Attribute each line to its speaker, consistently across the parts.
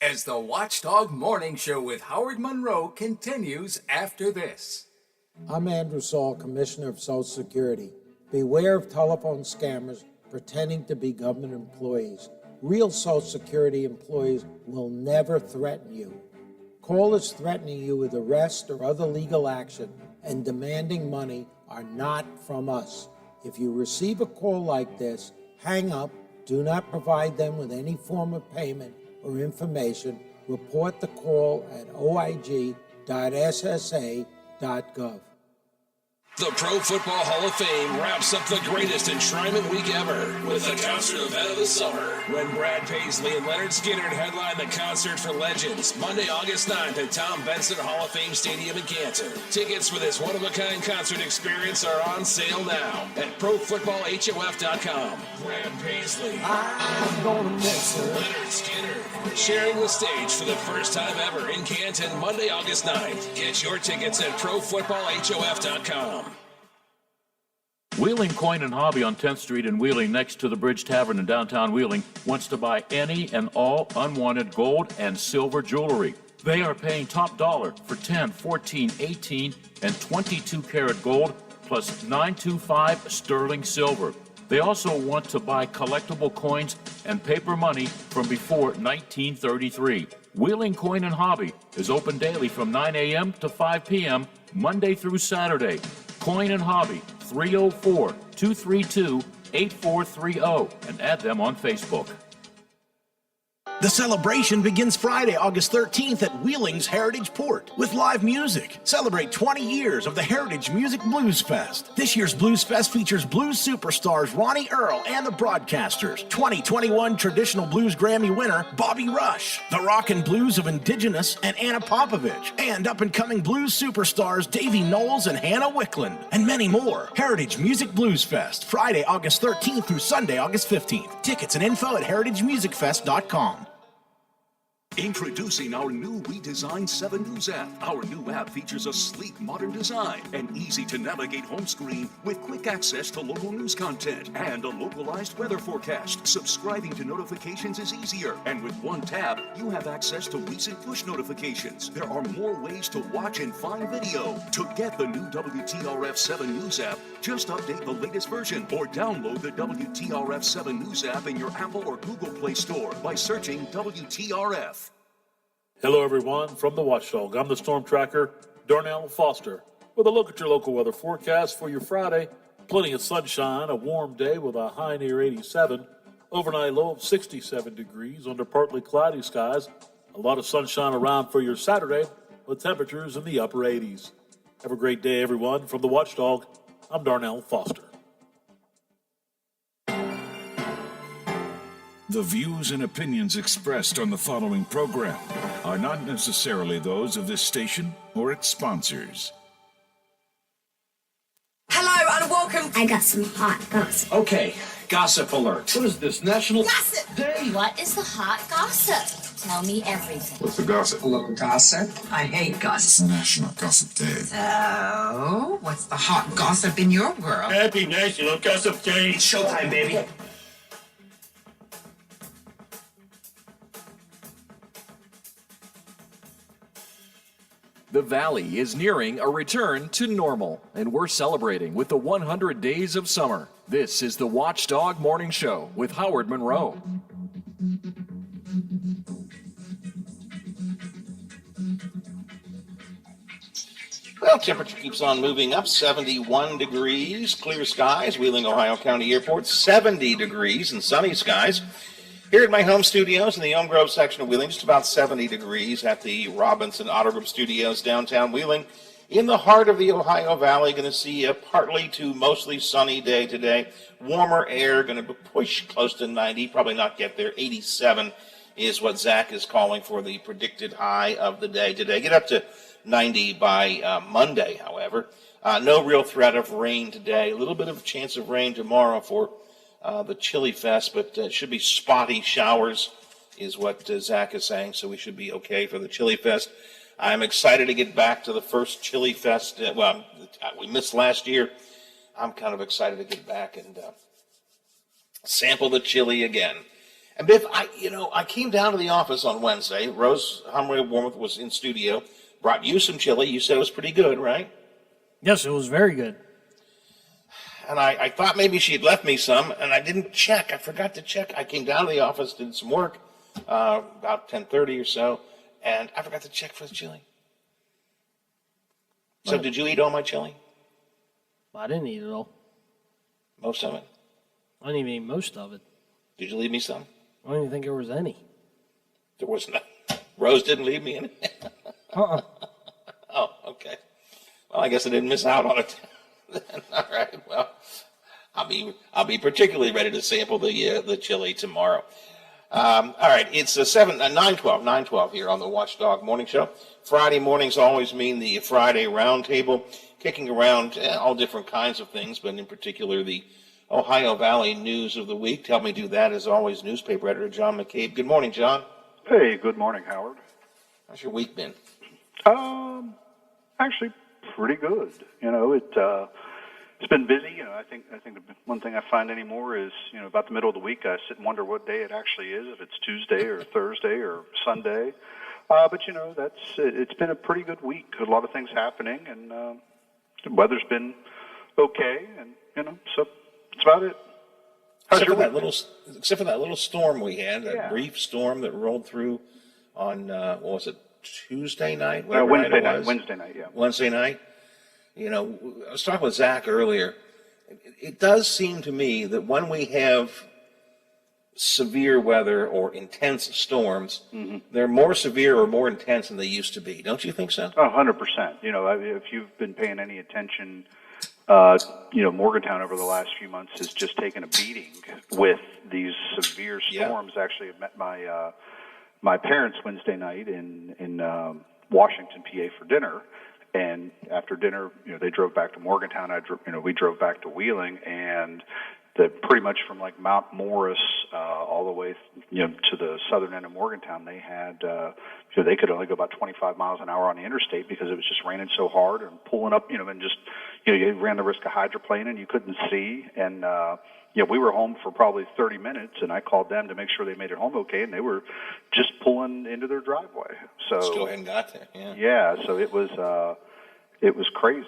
Speaker 1: as the Watchdog Morning Show with Howard Monroe continues after this.
Speaker 2: I'm Andrew Saul, Commissioner of Social Security. Beware of telephone scammers pretending to be government employees. Real Social Security employees will never threaten you. Callers threatening you with arrest or other legal action and demanding money are not from us. If you receive a call like this, hang up, do not provide them with any form of payment or information. Report the call at oig.ssa.gov.
Speaker 3: The Pro Football Hall of Fame wraps up the greatest enshrinement week ever with the concert event of the summer. When Brad Paisley and Leonard Skinner headline the Concert for Legends, Monday, August 9th at Tom Benson Hall of Fame Stadium in Canton. Tickets for this one-of-a-kind concert experience are on sale now at ProFootballHof.com. Brad Paisley,
Speaker 2: I'm gonna miss her.
Speaker 3: Leonard Skinner, sharing the stage for the first time ever in Canton, Monday, August 9th. Get your tickets at ProFootballHof.com.
Speaker 4: Wheeling Coin and Hobby on 10th Street in Wheeling, next to the Bridge Tavern in downtown Wheeling, wants to buy any and all unwanted gold and silver jewelry. They are paying top dollar for 10, 14, 18, and 22 karat gold plus 925 sterling silver. They also want to buy collectible coins and paper money from before 1933. Wheeling Coin and Hobby is open daily from 9 a.m. to 5 p.m., Monday through Saturday. Coin and Hobby, 304-232-8430, and add them on Facebook.
Speaker 5: The celebration begins Friday, August 13th at Wheeling's Heritage Port with live music. Celebrate 20 years of the Heritage Music Blues Fest. This year's Blues Fest features blues superstars Ronnie Earl and the Broadcasters, 2021 Traditional Blues Grammy winner Bobby Rush, the rock and blues of Indigenous and Anna Popovich, and up-and-coming blues superstars Davey Knowles and Hannah Wickland, and many more. Heritage Music Blues Fest, Friday, August 13th through Sunday, August 15th. Tickets and info at heritagemusicfest.com.
Speaker 6: Introducing our new redesigned 7 News app. Our new app features a sleek, modern design, an easy-to-navigate home screen with quick access to local news content and a localized weather forecast. Subscribing to notifications is easier, and with one tab, you have access to recent push notifications. There are more ways to watch and find video. To get the new WTRF 7 News app, just update the latest version or download the WTRF 7 News app in your Apple or Google Play Store by searching WTRF.
Speaker 7: Hello, everyone. From the Watchdog, I'm the Storm Tracker, Darnell Foster, with a look at your local weather forecast for your Friday. Plenty of sunshine, a warm day with a high near 87, overnight low of 67 degrees under partly cloudy skies. A lot of sunshine around for your Saturday with temperatures in the upper 80s. Have a great day, everyone. From the Watchdog, I'm Darnell Foster.
Speaker 6: The views and opinions expressed on the following program are not necessarily those of this station or its sponsors.
Speaker 8: Hello and welcome.
Speaker 9: I got some hot gossip.
Speaker 10: Okay, gossip alert.
Speaker 7: What is this, National
Speaker 8: Gossip
Speaker 7: Day?
Speaker 9: What is the hot gossip? Tell me everything.
Speaker 10: What's the gossip?
Speaker 8: Hello, gossip. I hate gossip.
Speaker 6: It's National Gossip Day.
Speaker 8: So, what's the hot gossip in your world?
Speaker 7: Happy National Gossip Day.
Speaker 10: It's showtime, baby.
Speaker 11: The Valley is nearing a return to normal, and we're celebrating with the 100 days of summer. This is the Watchdog Morning Show with Howard Monroe.
Speaker 12: Well, temperature keeps on moving up, 71 degrees, clear skies, Wheeling, Ohio County Airport, 70 degrees and sunny skies. Here at my home studios in the Elm Grove section of Wheeling, just about 70 degrees at the Robinson Auto Group Studios downtown Wheeling. In the heart of the Ohio Valley, going to see a partly to mostly sunny day today. Warmer air, going to push close to 90, probably not get there. 87 is what Zach is calling for the predicted high of the day today. Get up to 90 by Monday, however. No real threat of rain today. A little bit of a chance of rain tomorrow for the Chili Fest, but it should be spotty showers is what Zach is saying, so we should be okay for the Chili Fest. I'm excited to get back to the first Chili Fest. Well, we missed last year. I'm kind of excited to get back and sample the chili again. And Biff, I came down to the office on Wednesday. Rose Humray of Warmouth was in studio. Brought you some chili. You said it was pretty good, right?
Speaker 13: Yes, it was very good.
Speaker 12: And I thought maybe she had left me some, and I didn't check. I forgot to check. I came down to the office, did some work, about 10:30 or so, and I forgot to check for the chili. So did you eat all my chili?
Speaker 13: I didn't eat it all.
Speaker 12: Most of it?
Speaker 13: I didn't even eat most of it.
Speaker 12: Did you leave me some?
Speaker 13: I don't even think there was any.
Speaker 12: There was none. Rose didn't leave me any?
Speaker 13: Uh-uh.
Speaker 12: Oh, okay. Well, I guess I didn't miss out on it. All right. Well, I'll be particularly ready to sample the chili tomorrow. All right. It's 9:12 here on the Watchdog Morning Show. Friday mornings always mean the Friday Roundtable, kicking around all different kinds of things, but in particular the Ohio Valley news of the week. To help me do that, as always, newspaper editor John McCabe. Good morning, John.
Speaker 14: Hey, good morning, Howard.
Speaker 12: How's your week been?
Speaker 14: Actually, pretty good. It's been busy. I think the one thing I find anymore is, about the middle of the week, I sit and wonder what day it actually is, if it's Tuesday or Thursday or Sunday. But it's been a pretty good week. A lot of things happening, and the weather's been okay, and so that's about it.
Speaker 12: Except for that little storm we had, that brief storm that rolled through on what was it, Tuesday night?
Speaker 14: Wednesday night. Wednesday night, yeah.
Speaker 12: Wednesday night. I was talking with Zach earlier. It does seem to me that when we have severe weather or intense storms, they're more severe or more intense than they used to be. Don't you think so?
Speaker 14: 100%. If you've been paying any attention, Morgantown over the last few months has just taken a beating with these severe storms. Yeah. Actually, I met my parents Wednesday night in Washington, PA for dinner. And after dinner, they drove back to Morgantown. We drove back to Wheeling, and pretty much from like Mount Morris all the way, to the southern end of Morgantown, they had, they could only go about 25 miles an hour on the interstate because it was just raining so hard and pulling up, and just, you ran the risk of hydroplaning. You couldn't see, and we were home for probably 30 minutes, and I called them to make sure they made it home okay, and they were just pulling into their driveway. So
Speaker 12: still hadn't got there. Yeah.
Speaker 14: Yeah. So it was crazy.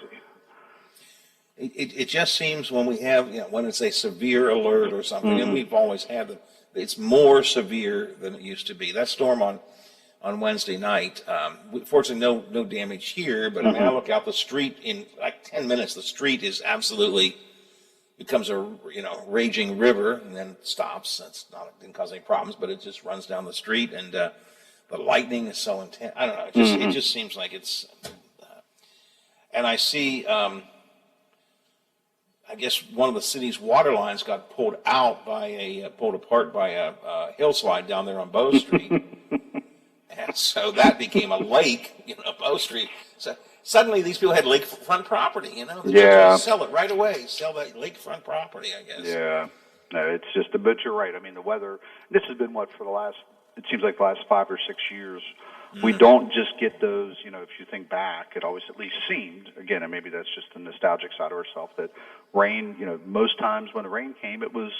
Speaker 12: It just seems when we have, when it's a severe alert or something, and we've always had it's more severe than it used to be. That storm on Wednesday night, fortunately no damage here, but I mean, I look out the street in like 10 minutes, the street is absolutely becomes a raging river and then stops. It didn't cause any problems, but it just runs down the street, and the lightning is so intense. I don't know. It just seems like it's. And I see, I guess one of the city's water lines got pulled apart by a hillslide down there on Bow Street, and so that became a lake, Bow Street. So suddenly these people had lakefront property, They just sell it right away, sell that lakefront property, I guess.
Speaker 14: Yeah, no, it's just, but you're right. I mean, the weather, this has been it seems like the last 5 or 6 years. We don't just get those, if you think back, it always at least seemed, again, and maybe that's just the nostalgic side of ourselves, that rain, most times when the rain came, it was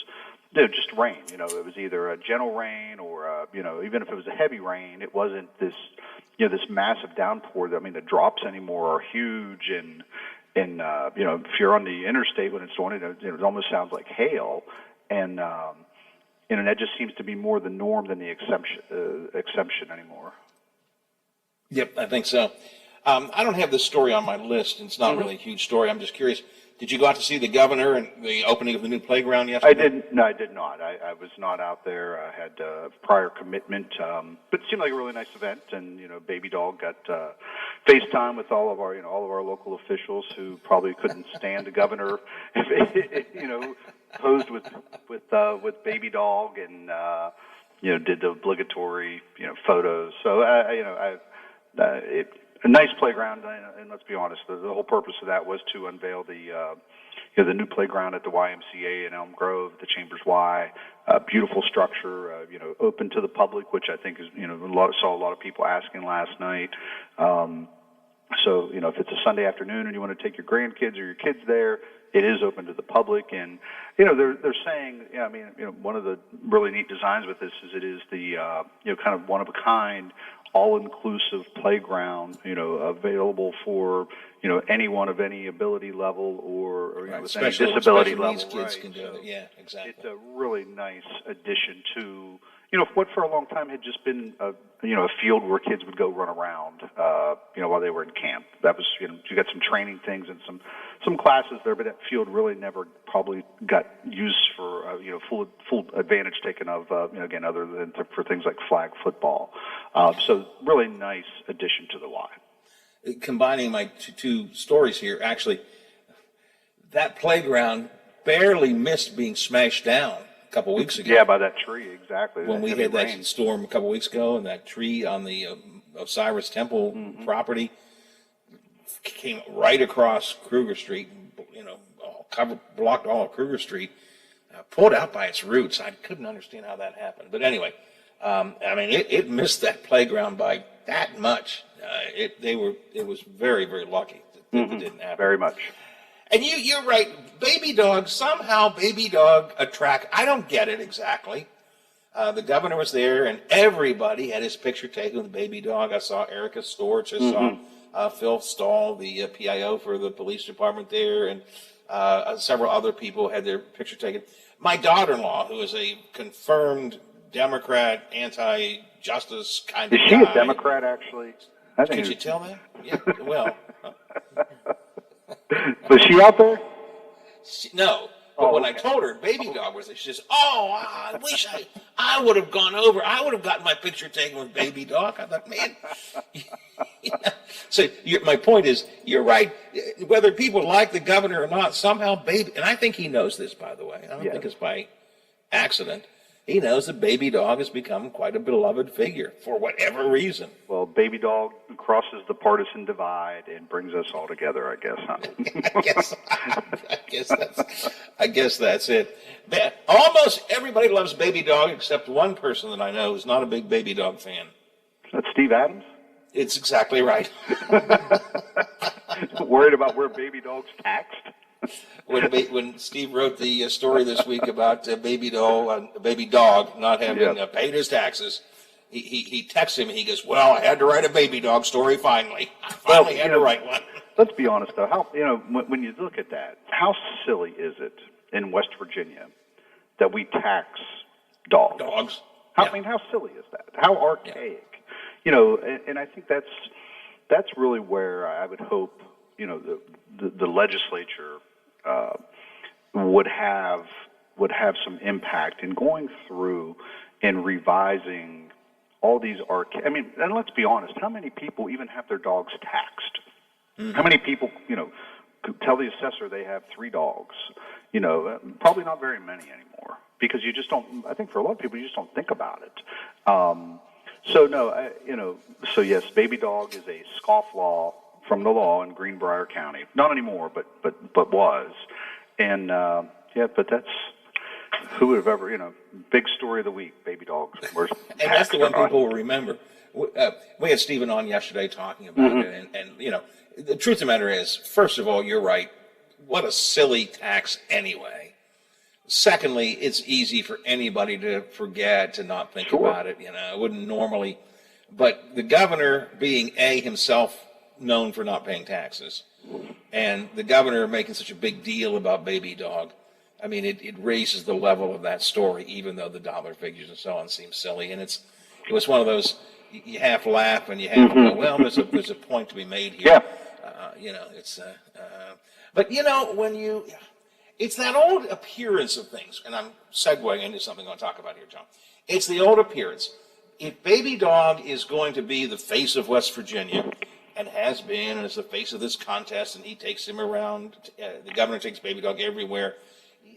Speaker 14: just rain. It was either a gentle rain or, even if it was a heavy rain, it wasn't this, this massive downpour. I mean, the drops anymore are huge, and if you're on the interstate when it's raining, it almost sounds like hail, and that just seems to be more the norm than the exception anymore.
Speaker 12: Yep, I think so. I don't have this story on my list, and it's not really a huge story. I'm just curious. Did you go out to see the governor and the opening of the new playground yesterday?
Speaker 14: I did not. I was not out there. I had prior commitment, but it seemed like a really nice event. And Baby Doll got FaceTime with all of our local officials who probably couldn't stand the governor, posed with Baby Dog and did the obligatory photos. So a nice playground, and let's be honest, the whole purpose of that was to unveil the new playground at the YMCA in Elm Grove, the Chambers Y, beautiful structure, open to the public, which I think is, saw a lot of people asking last night. So, if it's a Sunday afternoon and you want to take your grandkids or your kids there, it is open to the public. And, they're saying, one of the really neat designs with this is it is the, kind of one of a kind, all-inclusive playground, available for, anyone of any ability level or with any disability level.
Speaker 12: Kids can do it. Yeah, exactly.
Speaker 14: It's a really nice addition to, what for a long time had just been a field where kids would go run around, while they were in camp. That was, you got some training things and some classes there, but that field really never probably got used for, full advantage taken of, again, other than for things like flag football. So really nice addition to the Y.
Speaker 12: Combining my two stories here, actually, that playground barely missed being smashed down a couple weeks ago.
Speaker 14: Yeah, by that tree, exactly.
Speaker 12: When we had that storm a couple weeks ago, and that tree on the Osiris Temple property came right across Kruger Street, blocked all of Kruger Street, pulled out by its roots. I couldn't understand how that happened. But anyway, it missed that playground by that much. It was very, very lucky that it didn't happen.
Speaker 14: Very much.
Speaker 12: And you're right. Baby dog, somehow baby dog attract. I don't get it exactly. The governor was there, and everybody had his picture taken with the baby dog. I saw Erica Storch. I saw Phil Stahl, the PIO for the police department there, and several other people had their picture taken. My daughter-in-law, who is a confirmed Democrat, anti-justice kind of guy.
Speaker 14: Is she a Democrat, actually?
Speaker 12: Could you tell that? Yeah, well.
Speaker 14: Was she out there?
Speaker 12: No. But when I told her baby dog was there, she says, I wish I would have gone over. I would have gotten my picture taken with baby dog. I thought, man. So my point is, you're right. Whether people like the governor or not, somehow baby, and I think he knows this, by the way. I don't think it's by accident. He knows that baby dog has become quite a beloved figure for whatever reason.
Speaker 14: Well, baby dog crosses the partisan divide and brings us all together, I guess, huh?
Speaker 12: I guess that's it. Almost everybody loves baby dog except one person that I know who's not a big baby dog fan.
Speaker 14: That's Steve Adams?
Speaker 12: It's exactly right.
Speaker 14: Worried about where baby dog's taxed?
Speaker 12: When Steve wrote the story this week about baby dog not having paid his taxes, he texts him and he goes, "Well, I had to write a baby dog story finally. I finally had to write one."
Speaker 14: Let's be honest, though. How when you look at that, how silly is it in West Virginia that we tax dogs? I mean, how silly is that? How archaic? And I think that's really where I would hope the legislature would have some impact in going through and revising all these and let's be honest, how many people even have their dogs taxed? Mm-hmm. How many people, could tell the assessor they have 3 dogs? Probably not very many anymore because you just don't. I think for a lot of people, you just don't think about it. So yes, baby dog is a scofflaw from the law in Greenbrier County. Not anymore, but was. And but that's who would have ever, big story of the week, baby dogs.
Speaker 12: And that's the one people will remember. We had Stephen on yesterday talking about it, and the truth of the matter is, first of all, you're right. What a silly tax anyway. Secondly, it's easy for anybody to forget, to not think about it. It wouldn't normally. But the governor being himself known for not paying taxes, and the governor making such a big deal about baby dog, I mean, it raises the level of that story, even though the dollar figures and so on seem silly. And it was one of those, you half laugh and you half go, well, there's a point to be made here. But when it's that old appearance of things, and I'm segueing into something I'm going to talk about here, John. It's the old appearance. If baby dog is going to be the face of West Virginia, and has been, and is the face of this contest, and he takes him around, the governor takes baby dog everywhere,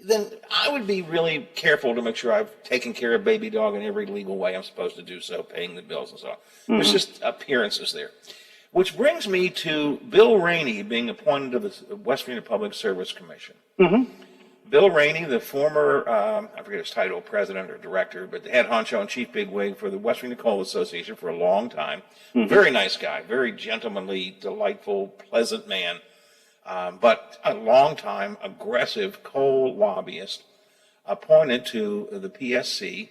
Speaker 12: then I would be really careful to make sure I've taken care of baby dog in every legal way I'm supposed to do so, paying the bills and so on. Mm-hmm. There's just appearances there. Which brings me to Bill Rainey being appointed to the West Virginia Public Service Commission.
Speaker 14: Mm-hmm.
Speaker 12: Bill Rainey, the former, I forget his title, president or director, but the head honcho and chief bigwig for the West Virginia Coal Association for a long time. Very nice guy, very gentlemanly, delightful, pleasant man, but a long-time aggressive coal lobbyist appointed to the PSC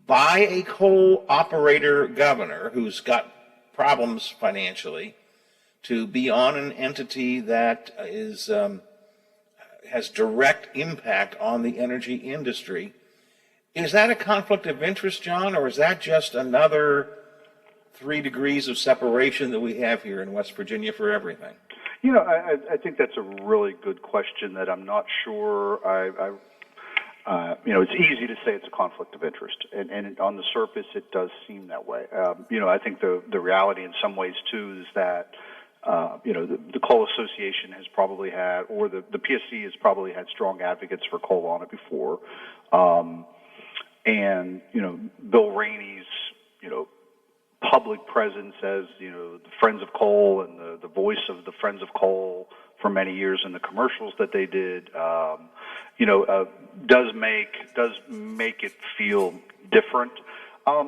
Speaker 12: by a coal operator governor who's got problems financially to be on an entity that is has direct impact on the energy industry. Is that a conflict of interest, John, or is that just another 3 degrees of separation that we have here in West Virginia for everything?
Speaker 14: You know, I think that's a really good question that I'm not sure. You know, it's easy to say it's a conflict of interest, and on the surface, it does seem that way. You know, I think the reality in some ways too is that you know, the Coal Association has probably had, or the PSC has probably had strong advocates for coal on it before, and you know, Bill Rainey's, you know, public presence as, you know, the Friends of Coal and the voice of the Friends of Coal for many years in the commercials that they did, you know, does make it feel different.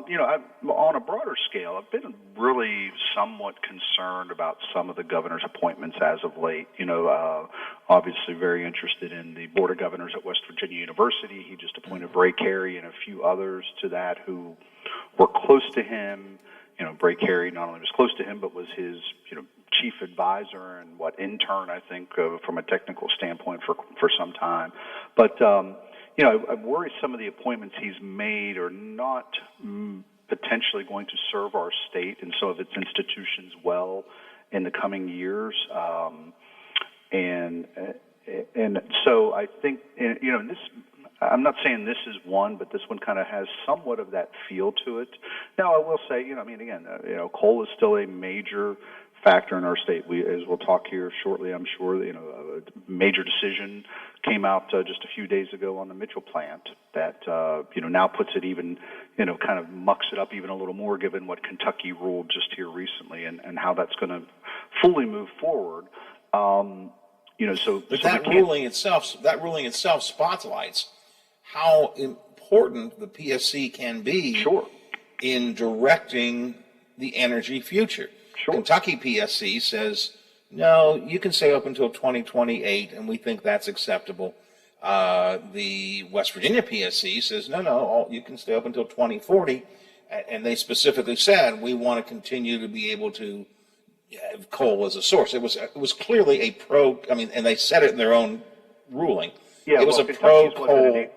Speaker 14: You know, on a broader scale, I've been really somewhat concerned about some of the governor's appointments as of late. You know, obviously very interested in the Board of Governors at West Virginia University. He just appointed Bray Carey and a few others to that who were close to him. You know, Bray Carey not only was close to him, but was his, you know, chief advisor and intern, I think, from a technical standpoint for some time. But, you know, I worry some of the appointments he's made are not potentially going to serve our state and some of its institutions well in the coming years. And so I think, you know, and this, I'm not saying this is one, but this one kind of has somewhat of that feel to it. Now, I will say, you know, I mean, again, you know, coal is still a major factor in our state. As we'll talk here shortly, I'm sure, you know, a major decision came out just a few days ago on the Mitchell plant that, you know, now puts it even, you know, kind of mucks it up even a little more given what Kentucky ruled just here recently and how that's going to fully move forward. You know,
Speaker 12: but that ruling itself spotlights how important the PSC can be in directing the energy future. Kentucky PSC says, no, you can stay up until 2028, and we think that's acceptable. The West Virginia PSC says, no, you can stay up until 2040, and they specifically said, we want to continue to be able to have coal as a source. It was clearly a and they said it in their own ruling.
Speaker 14: Yeah,
Speaker 12: it was a pro-coal.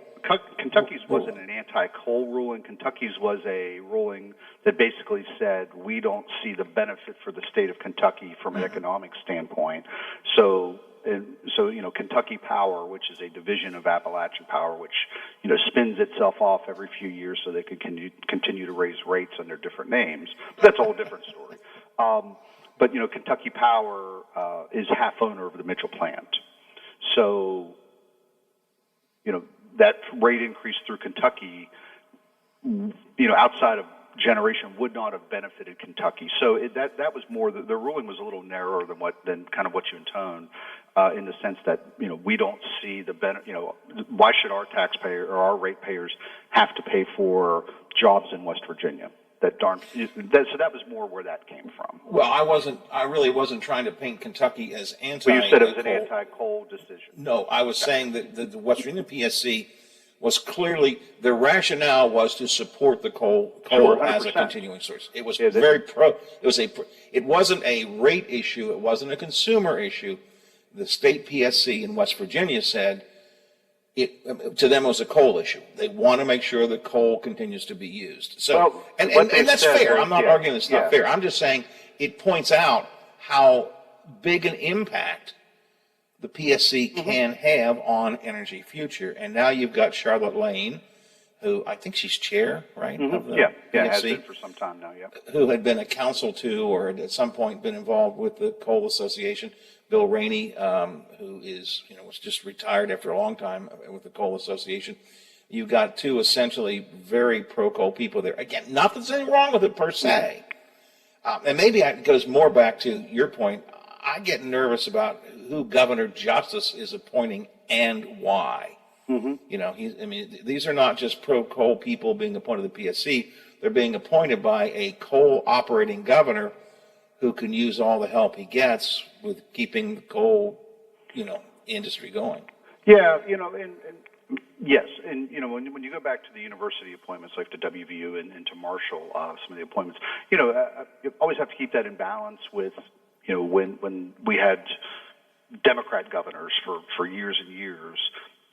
Speaker 14: Kentucky's wasn't an anti-coal ruling. Kentucky's was a ruling that basically said we don't see the benefit for the state of Kentucky from an economic standpoint. So you know, Kentucky Power, which is a division of Appalachian Power, which, you know, spins itself off every few years so they can continue to raise rates under different names. That's a whole different story. But you know, Kentucky Power is half owner of the Mitchell plant, so you know, that rate increase through Kentucky, you know, outside of generation would not have benefited Kentucky. So that was more, the ruling was a little narrower than kind of what you intoned, in the sense that, you know, we don't see the benefit, you know, why should our taxpayer or our ratepayers have to pay for jobs in West Virginia? So that was more where that came from.
Speaker 12: Well, I really wasn't trying to paint Kentucky as anti-coal.
Speaker 14: Well, you said it was an anti-coal decision.
Speaker 12: No, I was saying that the West Virginia PSC was clearly, the rationale was to support the coal as a continuing source. It was very pro. It wasn't a rate issue. It wasn't a consumer issue. The state PSC in West Virginia said to them it was a coal issue. They want to make sure that coal continues to be used. So, and that's fair. I'm not arguing it's not fair. I'm just saying it points out how big an impact the PSC can have on energy future. And now you've got Charlotte Lane, who I think she's chair, right? Of the PSC,
Speaker 14: has been for some time now,
Speaker 12: who had been a counsel to, or had at some point been involved with the Coal Association. Bill Rainey, who is, you know, was just retired after a long time with the Coal Association. You've got two essentially very pro-coal people there. Again, not that there's anything wrong with it per se. And maybe it goes more back to your point. I get nervous about who Governor Justice is appointing and why.
Speaker 14: Mm-hmm.
Speaker 12: You know, these are not just pro-coal people being appointed to the PSC. They're being appointed by a coal operating governor who can use all the help he gets with keeping the coal, industry going.
Speaker 14: Yeah, and yes, and when you go back to the university appointments, like to WVU and to Marshall, some of the appointments, you always have to keep that in balance with, when we had Democrat governors for years and years,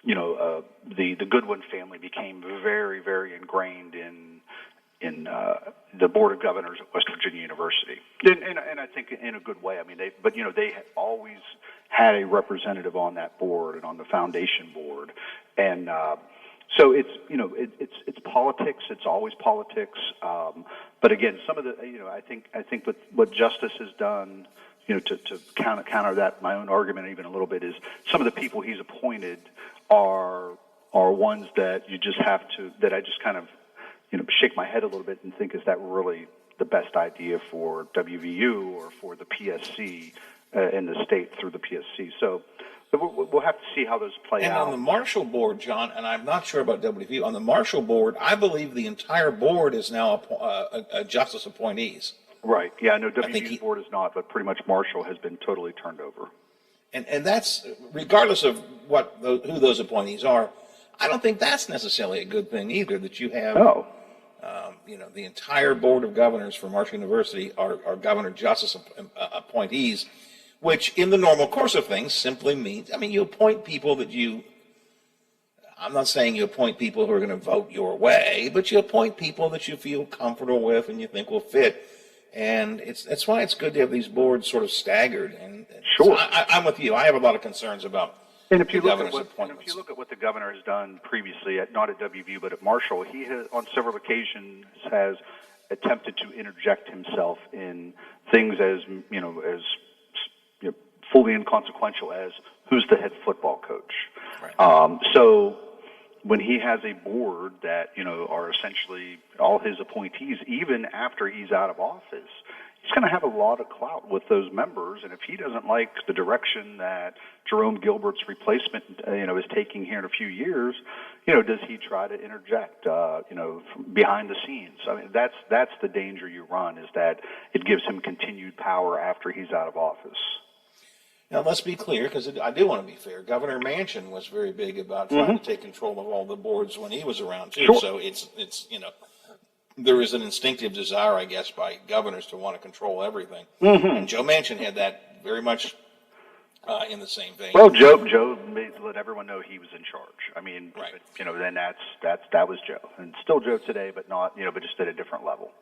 Speaker 14: the Goodwin family became very, very ingrained in the board of governors at West Virginia University, and I think in a good way. I mean, they had always had a representative on that board and on the foundation board, and so it's it's politics. It's always politics. But again, some of the I think what Justice has done, to counter that, my own argument even a little bit, is some of the people he's appointed are ones that you just have to, that I just kind of shake my head a little bit and think, is that really the best idea for WVU or for the PSC in the state through the PSC? So we'll have to see how those play
Speaker 12: out. And on the Marshall board, John, and I'm not sure about WVU, on the Marshall board, I believe the entire board is now a justice appointees.
Speaker 14: Right. Yeah, no, WVU's board is not, but pretty much Marshall has been totally turned over.
Speaker 12: And that's, regardless of who those appointees are, I don't think that's necessarily a good thing either, that you have, the entire board of governors for Marshall University are governor justice appointees, which in the normal course of things simply means, you appoint people that I'm not saying you appoint people who are going to vote your way, but you appoint people that you feel comfortable with and you think will fit. And that's why it's good to have these boards sort of staggered. And
Speaker 14: sure,
Speaker 12: so I'm with you. I have a lot of concerns about
Speaker 14: and if you look at what the governor has done previously, not at WVU but at Marshall, he has on several occasions has attempted to interject himself in things as fully inconsequential as who's the head football coach. Right. So when he has a board that are essentially all his appointees, even after he's out of office, he's going to have a lot of clout with those members. And if he doesn't like the direction that Jerome Gilbert's replacement, is taking here in a few years, does he try to interject, behind the scenes? I mean, that's the danger you run, is that it gives him continued power after he's out of office.
Speaker 12: Now, let's be clear, because I do want to be fair. Governor Manchin was very big about trying to take control of all the boards when he was around, too. Sure. So it's there is an instinctive desire, I guess, by governors to want to control everything. Mm-hmm. And Joe Manchin had that very much in the same vein.
Speaker 14: Well, Joe let everyone know he was in charge. I mean,
Speaker 12: right.
Speaker 14: Then that was Joe, and still Joe today, but not, but just at a different level.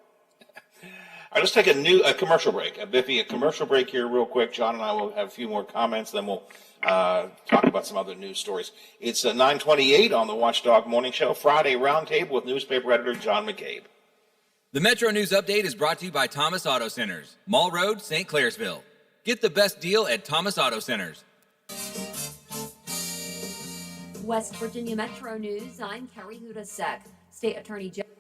Speaker 12: All right, let's take a commercial break. Biffy, a commercial break here real quick. John and I will have a few more comments, then we'll talk about some other news stories. It's 9:28 on the Watchdog Morning Show, Friday Roundtable with newspaper editor John McCabe.
Speaker 15: The Metro News Update is brought to you by Thomas Auto Centers, Mall Road, St. Clairsville. Get the best deal at Thomas Auto Centers.
Speaker 16: West Virginia Metro News, I'm Carrie Hudasek. State Attorney General.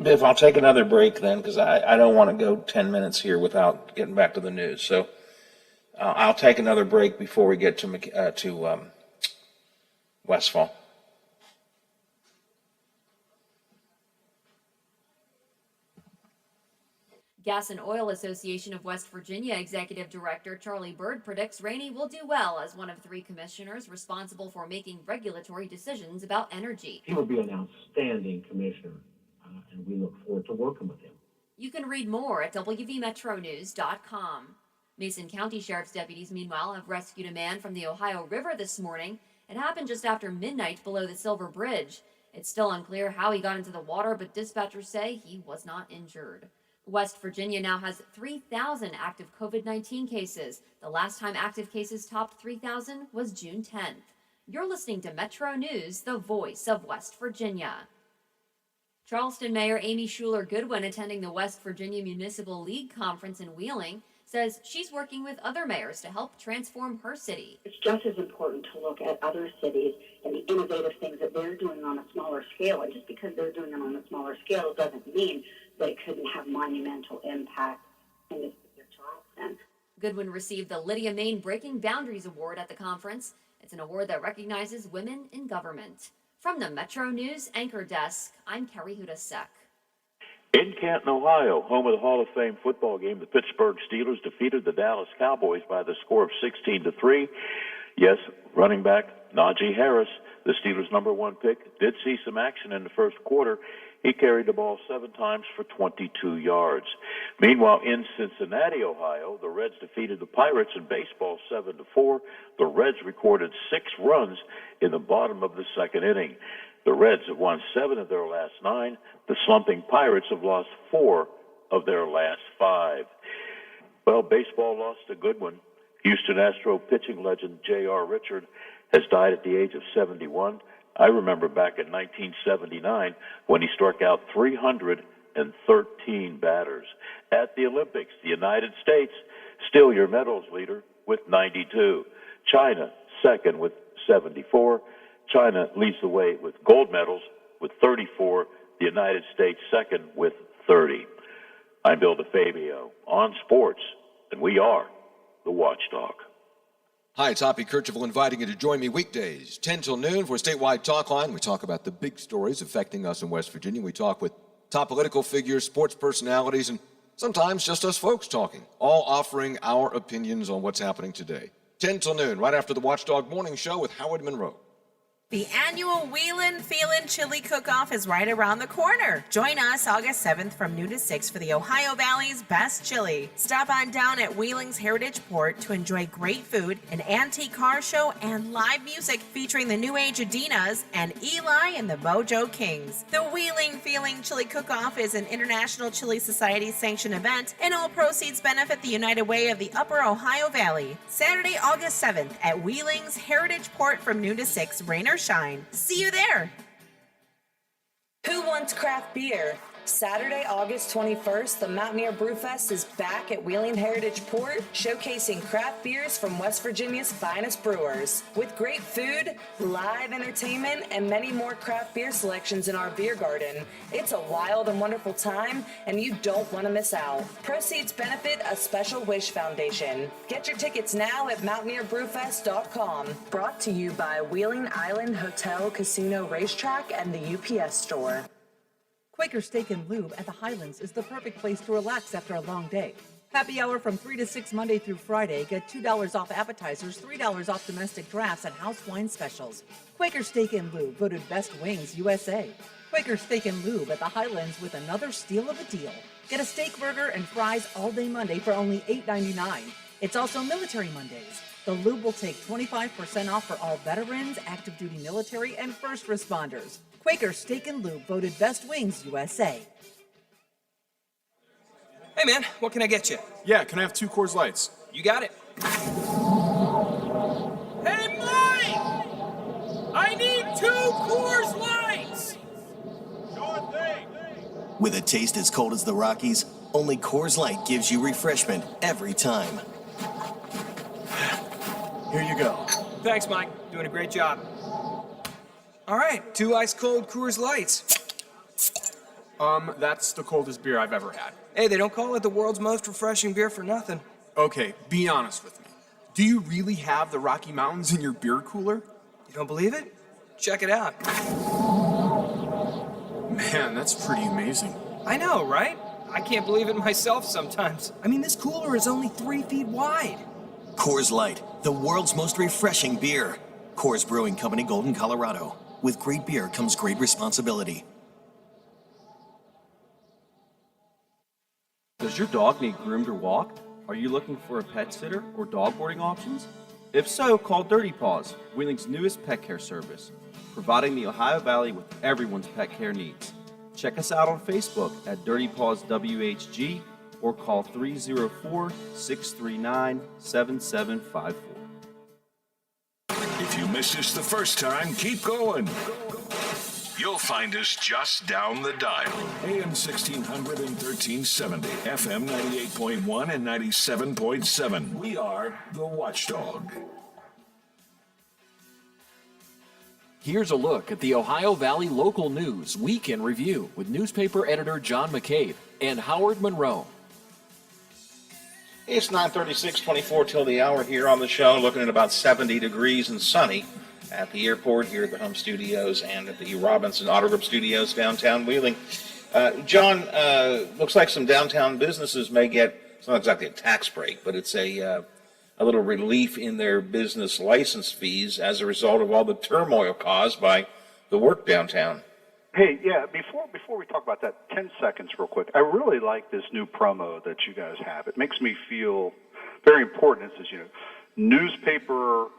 Speaker 12: Biff, I'll take another break then, because I don't want to go 10 minutes here without getting back to the news. So I'll take another break before we get to Westfall.
Speaker 16: Gas and Oil Association of West Virginia Executive Director Charlie Bird predicts Rainey will do well as one of 3 commissioners responsible for making regulatory decisions about energy.
Speaker 17: He will be an outstanding commissioner, and we look forward to working with him.
Speaker 16: You can read more at WVMetroNews.com. Mason County Sheriff's deputies, meanwhile, have rescued a man from the Ohio River this morning. It happened just after midnight below the Silver Bridge. It's still unclear how he got into the water, but dispatchers say he was not injured. West Virginia now has 3,000 active COVID-19 cases. The last time active cases topped 3,000 was June 10th. You're listening to Metro News, the voice of West Virginia. Charleston Mayor Amy Schuler Goodwin, attending the West Virginia Municipal League Conference in Wheeling, says she's working with other mayors to help transform her city.
Speaker 18: It's just as important to look at other cities and the innovative things that they're doing on a smaller scale. And just because they're doing them on a smaller scale doesn't mean that it couldn't have monumental impact in the city of Charleston.
Speaker 16: Goodwin received the Lydia Main Breaking Boundaries Award at the conference. It's an award that recognizes women in government. From the Metro News Anchor Desk, I'm Carrie Hudasek.
Speaker 7: In Canton, Ohio, home of the Hall of Fame football game, the Pittsburgh Steelers defeated the Dallas Cowboys by the score of 16-3. Yes, running back Najee Harris, the Steelers' number one pick, did see some action in the first quarter. He carried the ball 7 times for 22 yards. Meanwhile, in Cincinnati, Ohio, the Reds defeated the Pirates in baseball 7-4. The Reds recorded 6 runs in the bottom of the second inning. The Reds have won 7 of their last 9. The slumping Pirates have lost 4 of their last 5. Well, baseball lost a good one. Houston Astro pitching legend J.R. Richard has died at the age of 71. I remember back in 1979 when he struck out 313 batters. At the Olympics, the United States, still your medals leader with 92. China, second with 74. China leads the way with gold medals with 34. The United States second with 30. I'm Bill DeFabio on sports, and we are the Watchdog.
Speaker 19: Hi, it's Hoppy Kercheval inviting you to join me weekdays, 10 till noon for a statewide talk line. We talk about the big stories affecting us in West Virginia. We talk with top political figures, sports personalities, and sometimes just us folks talking, all offering our opinions on what's happening today. 10 till noon, right after the Watchdog Morning Show with Howard Monroe.
Speaker 20: The annual Wheelin' Feelin' Chili Cook-Off is right around the corner. Join us August 7th from noon to 6 for the Ohio Valley's best chili. Stop on down at Wheeling's Heritage Port to enjoy great food, an antique car show, and live music featuring the New Age Adinas and Eli and the Mojo Kings. The Wheeling Feeling Chili Cook-Off is an International Chili Society sanctioned event, and all proceeds benefit the United Way of the Upper Ohio Valley. Saturday, August 7th at Wheeling's Heritage Port from noon to 6, rain or shine. See you there.
Speaker 21: Who wants craft beer? Saturday, August 21st, the Mountaineer Brewfest is back at Wheeling Heritage Port, showcasing craft beers from West Virginia's finest brewers. With great food, live entertainment, and many more craft beer selections in our beer garden, it's a wild and wonderful time, and you don't want to miss out. Proceeds benefit a Special Wish Foundation. Get your tickets now at MountaineerBrewFest.com. Brought to you by Wheeling Island Hotel, Casino, Racetrack, and the UPS Store.
Speaker 22: Quaker Steak and Lube at the Highlands is the perfect place to relax after a long day. Happy hour from 3 to 6 Monday through Friday. Get $2 off appetizers, $3 off domestic drafts, and house wine specials. Quaker Steak and Lube, voted Best Wings USA. Quaker Steak and Lube at the Highlands with another steal of a deal. Get a steak burger and fries all day Monday for only $8.99. It's also Military Mondays. The Lube will take 25% off for all veterans, active duty military, and first responders. Quaker Steak and Lube, voted Best Wings USA.
Speaker 23: Hey man, what can I get you?
Speaker 24: Yeah, can I have 2 Coors Lights?
Speaker 23: You got it. Hey Mike! I need 2 Coors Lights!
Speaker 5: Sure thing. With a taste as cold as the Rockies, only Coors Light gives you refreshment every time. Here you go.
Speaker 23: Thanks, Mike. Doing a great job. All right, 2 ice-cold Coors Lights.
Speaker 24: That's the coldest beer I've ever had.
Speaker 23: Hey, they don't call it the world's most refreshing beer for nothing.
Speaker 24: Okay, be honest with me. Do you really have the Rocky Mountains in your beer cooler?
Speaker 23: You don't believe it? Check it out.
Speaker 24: Man, that's pretty amazing.
Speaker 23: I know, right? I can't believe it myself sometimes. I mean, this cooler is only 3 feet wide.
Speaker 5: Coors Light, the world's most refreshing beer. Coors Brewing Company, Golden, Colorado. With great beer comes great responsibility.
Speaker 25: Does your dog need groomed or walked? Are you looking for a pet sitter or dog boarding options? If so, call Dirty Paws, Wheeling's newest pet care service, providing the Ohio Valley with everyone's pet care needs. Check us out on Facebook at Dirty Paws WHG or call 304-639-7754.
Speaker 6: If you missed us the first time, keep going. you'll find us just down the dial.
Speaker 1: AM 1600 and 1370, FM 98.1 and 97.7. We are the Watchdog.
Speaker 11: Here's a look at the Ohio Valley local news week in review with newspaper editor John McCabe and Howard Monroe.
Speaker 12: It's 9:36, 24 till the hour here on the show, looking at about 70 degrees and sunny at the airport, here at the home studios, and at the Robinson Auto Group Studios downtown Wheeling. John, looks like some downtown businesses may get, it's not exactly a tax break, but it's a little relief in their business license fees as a result of all the turmoil caused by the work downtown.
Speaker 14: Hey, yeah, before we talk about that, 10 seconds real quick. I really like this new promo that you guys have. It makes me feel very important. It says, newspaper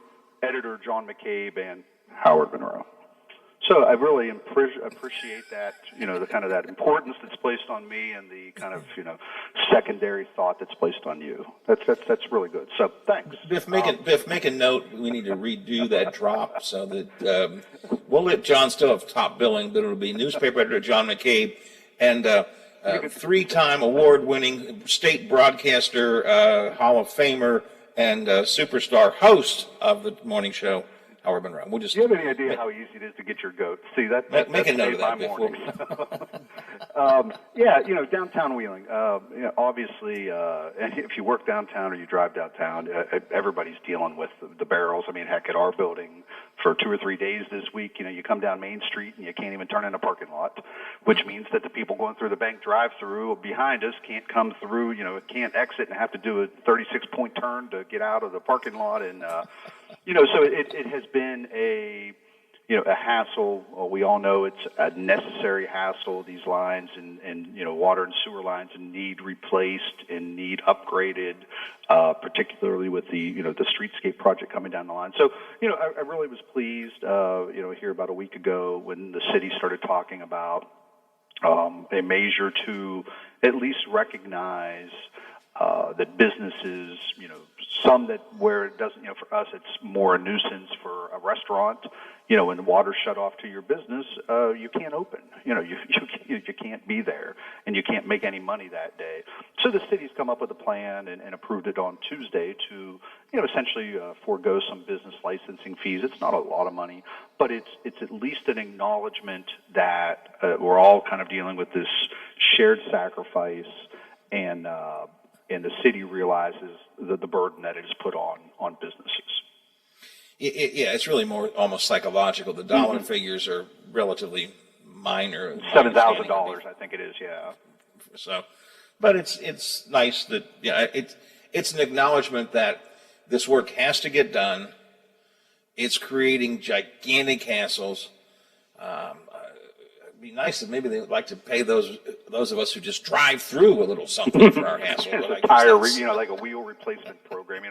Speaker 14: editor John McCabe and Howard Monroe. So I really appreciate that, the kind of that importance that's placed on me and the kind of, secondary thought that's placed on you. That's really good. So thanks.
Speaker 12: Biff, make a note. We need to redo that drop so that we'll let John still have top billing, but it'll be newspaper editor John McCabe and three-time award-winning state broadcaster, Hall of Famer, and superstar host of the morning show, Howard Monroe. Do
Speaker 14: you have any idea how easy it is to get your goat? See,
Speaker 12: make a note of that
Speaker 14: before. Downtown Wheeling. Obviously, if you work downtown or you drive downtown, everybody's dealing with the barrels. I mean, heck, at our building for 2 or 3 days this week, you come down Main Street and you can't even turn in a parking lot, which means that the people going through the bank drive-through behind us can't come through, can't exit and have to do a 36-point turn to get out of the parking lot. And, so it has been a hassle. We all know it's a necessary hassle, these lines and water and sewer lines and need replaced and need upgraded, particularly with the streetscape project coming down the line. So, I really was pleased, here about a week ago when the city started talking about a measure to at least recognize that businesses, some that where it doesn't, for us, it's more a nuisance for a restaurant, when the water's shut off to your business, you can't open, you can't be there and you can't make any money that day. So the city's come up with a plan and approved it on Tuesday to, essentially forego some business licensing fees. It's not a lot of money, but it's at least an acknowledgement that we're all kind of dealing with this shared sacrifice and the city realizes the burden that it has put on businesses.
Speaker 12: Yeah, it's really more almost psychological. The dollar figures are relatively minor.
Speaker 14: $7,000, I think it is. Yeah.
Speaker 12: So, but it's nice that it's an acknowledgement that this work has to get done. It's creating gigantic hassles. It'd be nice if maybe they would like to pay those of us who just drive through a little something for our hassle. But
Speaker 14: a tire, like a wheel replacement program,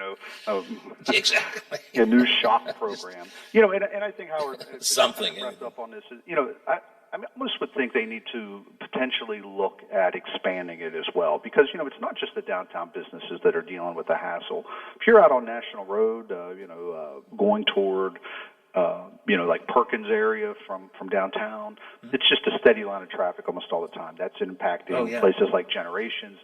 Speaker 12: exactly.
Speaker 14: A new shock program, and I think Howard
Speaker 12: something
Speaker 14: wrapped up on this is, I almost would think they need to potentially look at expanding it as well, because it's not just the downtown businesses that are dealing with the hassle. If you're out on National Road, going toward like Perkins area from downtown, it's just a steady line of traffic almost all the time. That's impacting places like Generations.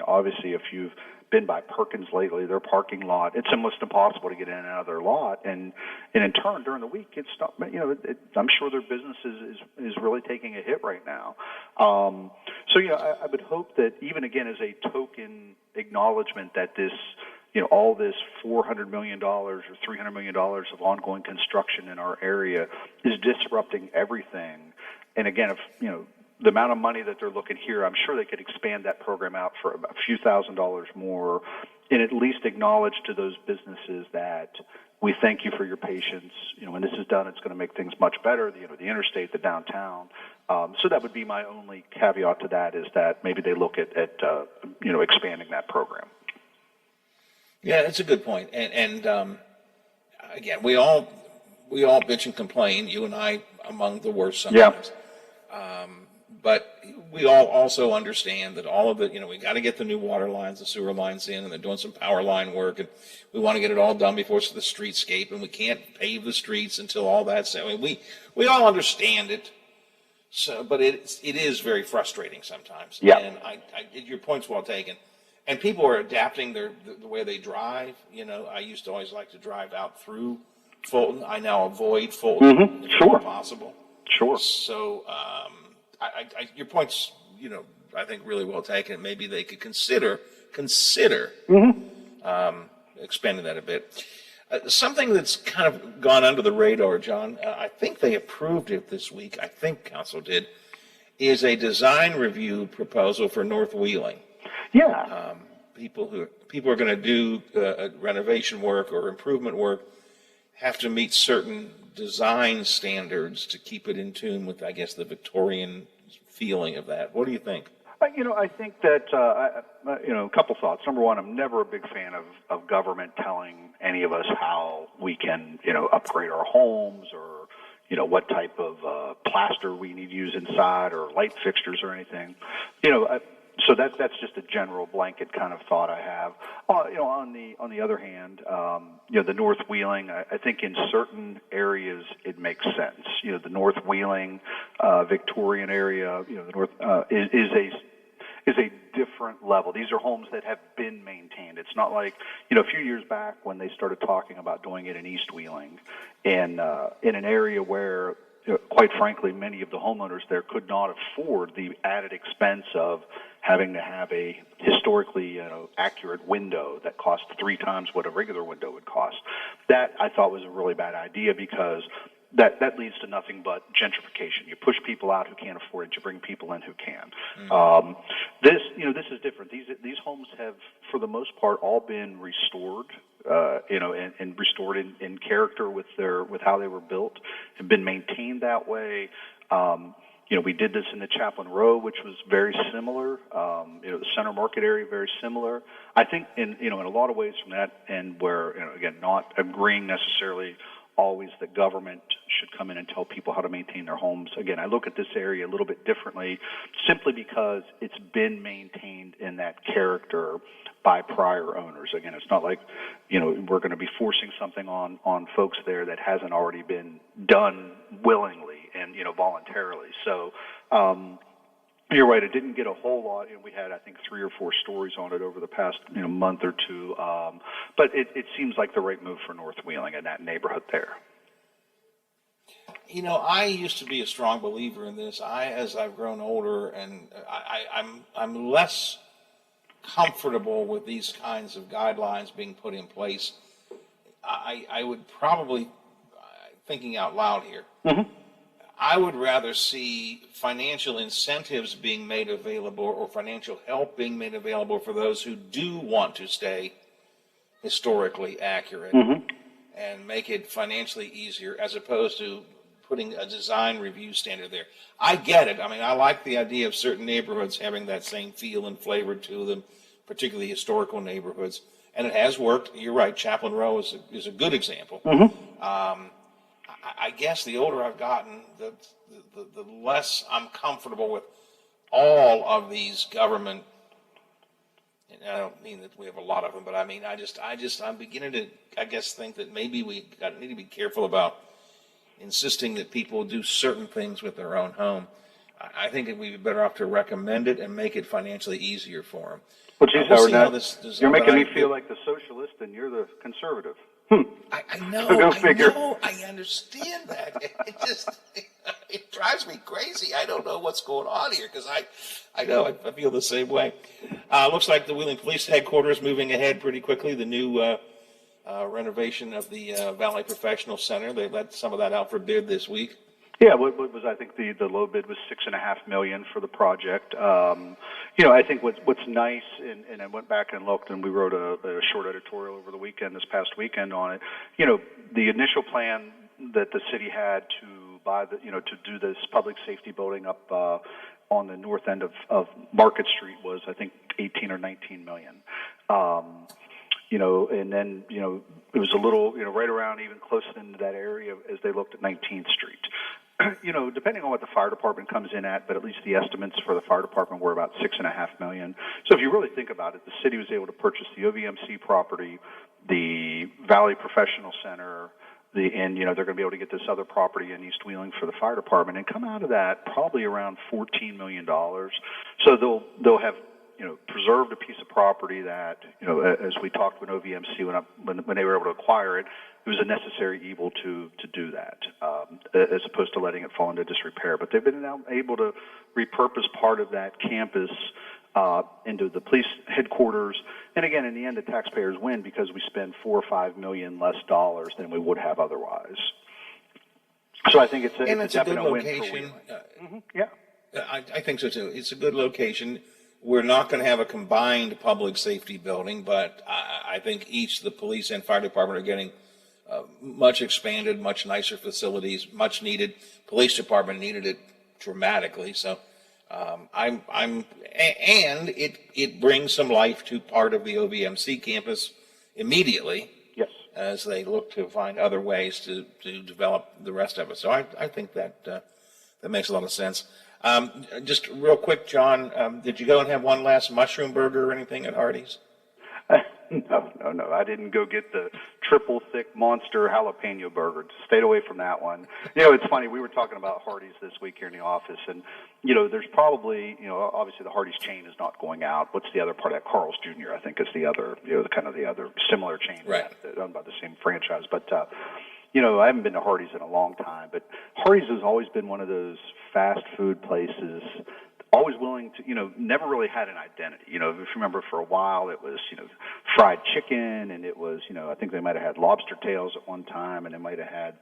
Speaker 14: Obviously, if you've been by Perkins lately, their parking lot, it's almost impossible to get in and out of their lot. And in turn, during the week, it's not, I'm sure their business is really taking a hit right now. I would hope that even again as a token acknowledgement that this, all this $400 million or $300 million of ongoing construction in our area is disrupting everything. And again, if, the amount of money that they're looking here, I'm sure they could expand that program out for a few $1,000s more and at least acknowledge to those businesses that we thank you for your patience. When this is done, it's going to make things much better, the interstate, the downtown. So that would be my only caveat to that, is that maybe they look at expanding that program.
Speaker 12: Yeah, it's a good point. And again, we all bitch and complain, you and I among the worst sometimes. Yeah. But we all also understand that all of it, we got to get the new water lines, the sewer lines in, and they're doing some power line work, and we want to get it all done before it's the streetscape, and we can't pave the streets until all that's. We all understand it, So, but it is very frustrating sometimes.
Speaker 14: Yeah.
Speaker 12: And your point's well taken. And people are adapting the way they drive. I used to always like to drive out through Fulton. I now avoid Fulton if
Speaker 14: Sure.
Speaker 12: possible.
Speaker 14: Sure.
Speaker 12: So, your point's, I think really well taken. Maybe they could consider expanding that a bit. Something that's kind of gone under the radar, John, I think they approved it this week, I think council did, is a design review proposal for North Wheeling.
Speaker 14: Yeah.
Speaker 12: People are going to do renovation work or improvement work have to meet certain design standards to keep it in tune with, I guess, the Victorian feeling of that. What do you think?
Speaker 14: I think that, a couple thoughts. Number one, I'm never a big fan of government telling any of us how we can, upgrade our homes or, what type of plaster we need to use inside or light fixtures or anything. So that's just a general blanket kind of thought I have. On the other hand, the North Wheeling, I think in certain areas it makes sense. The North Wheeling, Victorian area, the North is a different level. These are homes that have been maintained. It's not like, a few years back when they started talking about doing it in East Wheeling, in an area where, quite frankly, many of the homeowners there could not afford the added expense of having to have a historically accurate window that cost 3 times what a regular window would cost. That I thought was a really bad idea because that leads to nothing but gentrification. You push people out who can't afford it, you bring people in who can. This is different. These homes have, for the most part, all been restored, and restored in character with how they were built, have been maintained that way. We did this in the Chaplain Row, which was very similar. The Center Market area, very similar. I think in a lot of ways from that end where, again, not agreeing necessarily always that government should come in and tell people how to maintain their homes. Again, I look at this area a little bit differently simply because it's been maintained in that character by prior owners. Again, it's not like, we're going to be forcing something on folks there that hasn't already been done willingly and, voluntarily. So, you're right. It didn't get a whole lot. We had, I think, 3 or 4 stories on it over the past, month or two. But it seems like the right move for North Wheeling and that neighborhood there.
Speaker 12: I used to be a strong believer in this. As I've grown older, and I'm less comfortable with these kinds of guidelines being put in place. I would probably, thinking out loud here, I would rather see financial incentives being made available or financial help being made available for those who do want to stay historically accurate and make it financially easier as opposed to putting a design review standard there. I get it. I mean, I like the idea of certain neighborhoods having that same feel and flavor to them, particularly historical neighborhoods. And it has worked. You're right. Chaplain Row is a good example. I guess the older I've gotten, the less I'm comfortable with all of these government. And I don't mean that we have a lot of them, but I mean I'm beginning to think that maybe we need to be careful about insisting that people do certain things with their own home. I think that we'd be better off to recommend it and make it financially easier for them.
Speaker 14: Well, geez, Howard, you're making me feel like the socialist and you're the conservative.
Speaker 12: I know.
Speaker 14: Go figure.
Speaker 12: I understand that. It drives me crazy. I don't know what's going on here because I know I feel the same way. Looks like the Wheeling Police Headquarters moving ahead pretty quickly. The new renovation of the Valley Professional Center. They let some of that out for bid this week.
Speaker 14: Yeah, what was I think the low bid was $6.5 million for the project. I think what's nice, and I went back and looked, and we wrote a short editorial over the weekend, this past weekend on it. The initial plan that the city had to buy to do this public safety building up on the north end of Market Street was, I think, 18 or 19 million. And then, it was a little, right around even close into that area as they looked at 19th Street. Depending on what the fire department comes in at, but at least the estimates for the fire department were about $6.5 million. So if you really think about it, the city was able to purchase the OVMC property, the Valley Professional Center, and they're going to be able to get this other property in East Wheeling for the fire department and come out of that probably around $14 million. So they'll have preserved a piece of property that, as we talked with OVMC when they were able to acquire it, it was a necessary evil to do that, as opposed to letting it fall into disrepair. But they've been now able to repurpose part of that campus into the police headquarters. And again, in the end, the taxpayers win because we spend $4 or $5 million less dollars than we would have otherwise. So I think it's a definite
Speaker 12: good
Speaker 14: win
Speaker 12: location.
Speaker 14: for Wheeling. Yeah.
Speaker 12: I think so too. It's a good location. We're not going to have a combined public safety building, but I think each, the police and fire department, are getting much expanded, much nicer facilities, much needed. Police department needed it dramatically. So and it brings some life to part of the OVMC campus immediately.
Speaker 14: Yes.
Speaker 12: As they look to find other ways to develop the rest of it. So I think that that makes a lot of sense. Just real quick, John, did you go and have one last mushroom burger or anything at Hardee's?
Speaker 14: No. I didn't go get the triple thick monster jalapeno burger. Stayed away from that one. It's funny. We were talking about Hardee's this week here in the office, and there's probably obviously the Hardee's chain is not going out. What's the other part of that? Carl's Jr. I think is the other kind of the other similar chain,
Speaker 12: right?
Speaker 14: Owned by the same franchise, but. I haven't been to Hardee's in a long time, but Hardee's has always been one of those fast food places, always willing to, never really had an identity. If you remember, for a while it was, fried chicken, and it was, I think they might have had lobster tails at one time, and they might have had,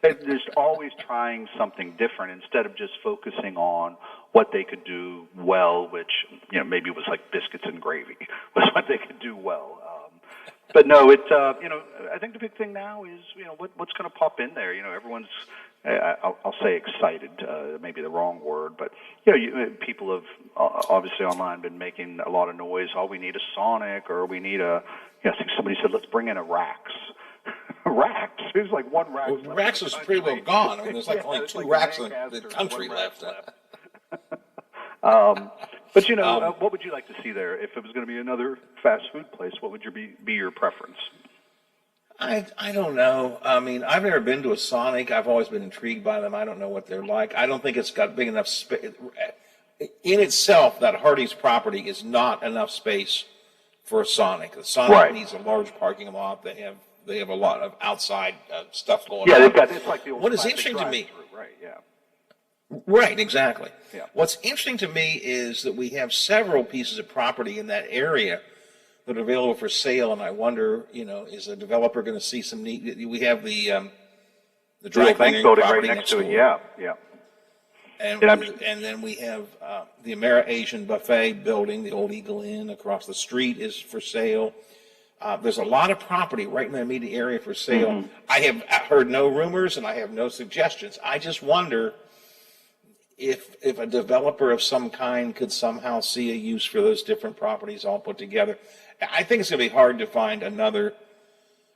Speaker 14: they're just always trying something different instead of just focusing on what they could do well, which, maybe it was like biscuits and gravy was what they could do well. But no, I think the big thing now is, what's going to pop in there. Everyone's, I'll say excited, maybe the wrong word, but, people have obviously online been making a lot of noise. Oh, we need a Sonic, or we need I think somebody said, let's bring in a Rax. Rax? There's like one Rax.
Speaker 12: Well, Rax is pretty well gone. I mean, there's like only two Rax in the country left.
Speaker 14: But what would you like to see there? If it was going to be another fast food place, what would be your preference?
Speaker 12: I don't know. I mean, I've never been to a Sonic. I've always been intrigued by them. I don't know what they're like. I don't think it's got big enough space. In itself, that Hardee's property is not enough space for a Sonic. The Sonic needs a large parking lot. They have a lot of outside stuff going on.
Speaker 14: Yeah, they've got, it's like the old
Speaker 12: what is interesting to me.
Speaker 14: Right, yeah.
Speaker 12: Right, exactly.
Speaker 14: Yeah.
Speaker 12: What's interesting to me is that we have several pieces of property in that area that are available for sale, and I wonder, is a developer going to see some need? We have the dry cleaning
Speaker 14: building
Speaker 12: property
Speaker 14: right next to
Speaker 12: door.
Speaker 14: it. Yeah.
Speaker 12: And then we have the Ameri-Asian Buffet building, the old Eagle Inn across the street is for sale. There's a lot of property right in the immediate area for sale.
Speaker 14: Mm-hmm.
Speaker 12: I have heard no rumors and I have no suggestions. I just wonder if a developer of some kind could somehow see a use for those different properties all put together. I think it's going to be hard to find another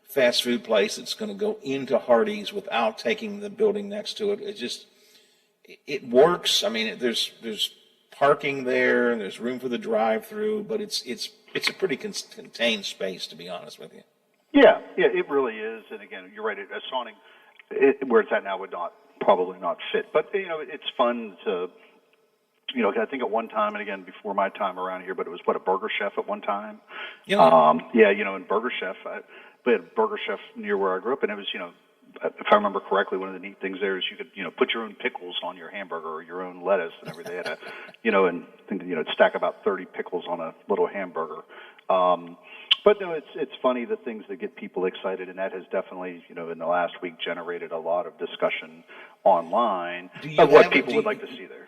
Speaker 12: fast food place that's going to go into Hardee's without taking the building next to it. It works. I mean, there's parking there and there's room for the drive-through, but it's a pretty contained space, to be honest with you.
Speaker 14: Yeah, it really is. And again, you're right. A Sonic, where it's at now, would probably not fit. But it's fun to. I think at one time, and again, before my time around here, but it was a Burger Chef at one time.
Speaker 12: Yeah.
Speaker 14: In Burger Chef, we had a Burger Chef near where I grew up, and it was, if I remember correctly, one of the neat things there is you could, put your own pickles on your hamburger or your own lettuce and everything. They had and I think, stack about 30 pickles on a little hamburger. But no, it's funny the things that get people excited, and that has definitely, in the last week generated a lot of discussion online of what people would like to see there.